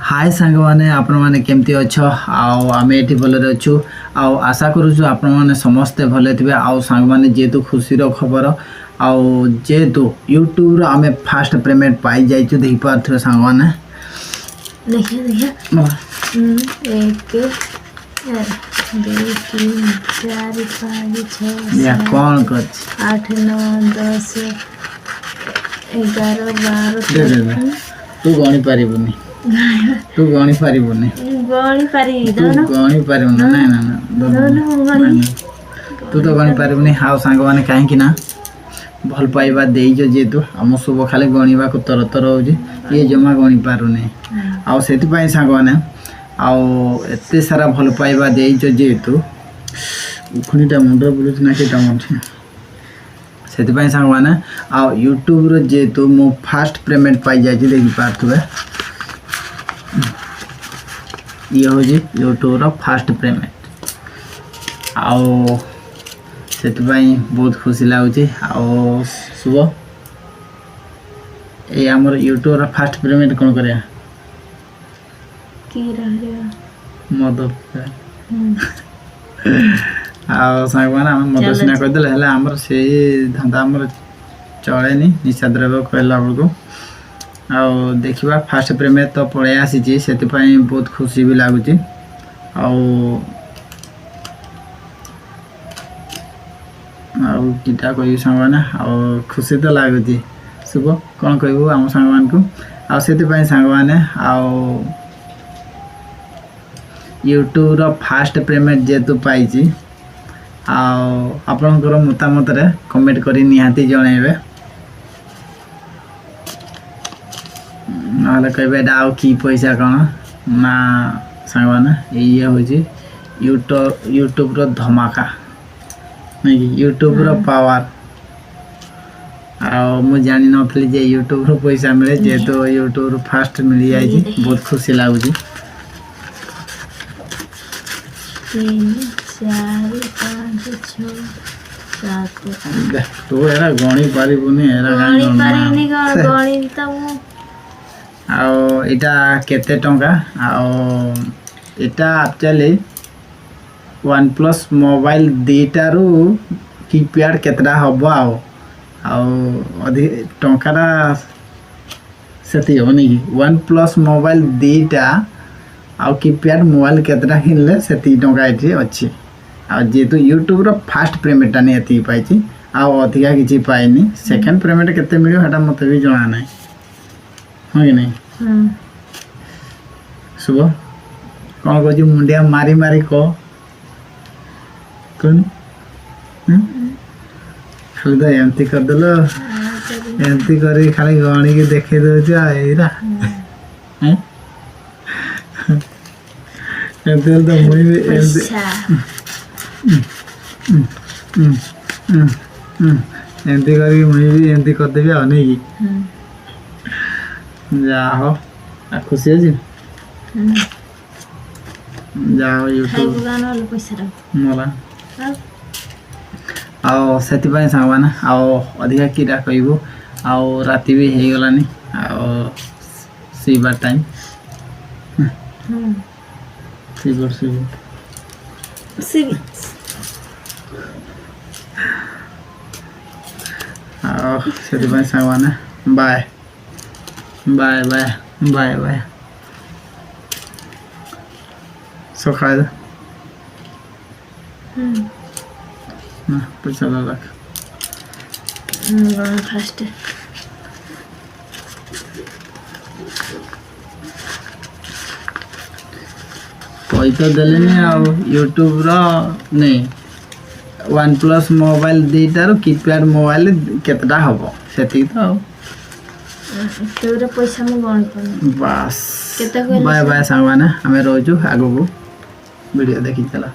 हाय सांग मैंने आपण मैंने केमती अच्छ आम ये भलरे अच्छु आशा करुचु आपण मैंने समस्ते भले थे आउ सांग मैंने जेहेतु खुशी खबर आउ जेहेतु यूट्यूब आम फास्ट पेमेंट पाई जाइए देख पारे सांग मैंने कौन कर 8 9 10 11 12 तू गणी पारिबुनी तू गणी पारिबुनी तू गणी पारिबुनी ना ना ना तू तो गणी पारिबुनी हाउ सांग माने काहे ना भल पाइबा देइजो जेतु हम सब खाली गणिबा को तर तर होजी ये जमा गणी पारुनी आ सेति पई सांग माने आ एते सारा भल पाइबा देइजो जेतु उखुनीटा मुंडर बुलुछ ना केटा मुंठी सेति पई सांग माने आ यूट्यूब रो जेतु मो फास्ट पेमेंट पाई जाय जे देखि पारथुबे ये हूँ यूट्यूब रो फास्ट पेमेंट आओ से बहुत खुशी लगुच आओ शुभ ये आमर यूट्यूब रो फास्ट पेमेंट कौन कर मद आओ सांग मैंने मद सीना करदे आमर से धंदा आमर चलेनी निशा द्रव्य कहला बेलू आ देखा फास्ट पेमेंट तो पलि आसी से बहुत खुशी भी लगुच आटा कह सांग मैंने खुशी तो लगुच शुभ कौन कहबू आम सांग मान को आसे सांग मैंने यूट्यूब रो फास्ट पेमेंट जेहेतु पाई आपणकर मतामत कमेंट कर निहाती जनइबे ना कहे आउ की पैसा कौन ना सांग मैंने ये हूँ यूट्यूब रो धमाका नहीं यूट्यूब रो पावर आ जानी नी जे यूट्यूब रो पैसा मिले जेहेतु यूट्यूब रो फास्ट मिल जाए बहुत खुशी लगुच 3 4 5 6 7 तू एरा गणी पारिबुनी आटा केते टंका आटा एक्चुअली वन प्लस मोबाइल दीटारू कीपैड केतटा हम अधिक टंकाटा से हम नहीं वन प्लस मोबाइल दीटा आउ कीपैड मोबाइल केतटा किनले से टंका ये अच्छी जेहेतु यूट्यूब रो फास्ट पेमेंटा नहीं एति पाई आउ अधिका किसी पाइनी सेकेंड पेमेंट केते मिलियो हेटा मते भी जणा नहीं हाँ कि नहीं शुभ कौन कह मुंडिया मारी मारी कह कौन खाली तो एमती करदेल एमती कर खाली गणी के देखे दौरा एमती तो मुझे एमती कर मुझे भी एमती करदेवी आ नहीं जा हो खुशी अच्छी जाओ यूट्यूब मला आओ से सांग मैंने आओ अधिका कीटा कहबू आओ राति भी हो गलानी आओ सीबार टाइम आओ से सांग मैंने bye bye bye bye bye सखा पैसा रख फास्ट पैसा देलेनी यूट्यूब रो नहीं वन प्लस मोबाइल दीटार कीपैड मोबाइल केतटा हम से तो पैसा बस बाय बाय सांग मैंने आम रोचु आगू वीडियो देखी चला।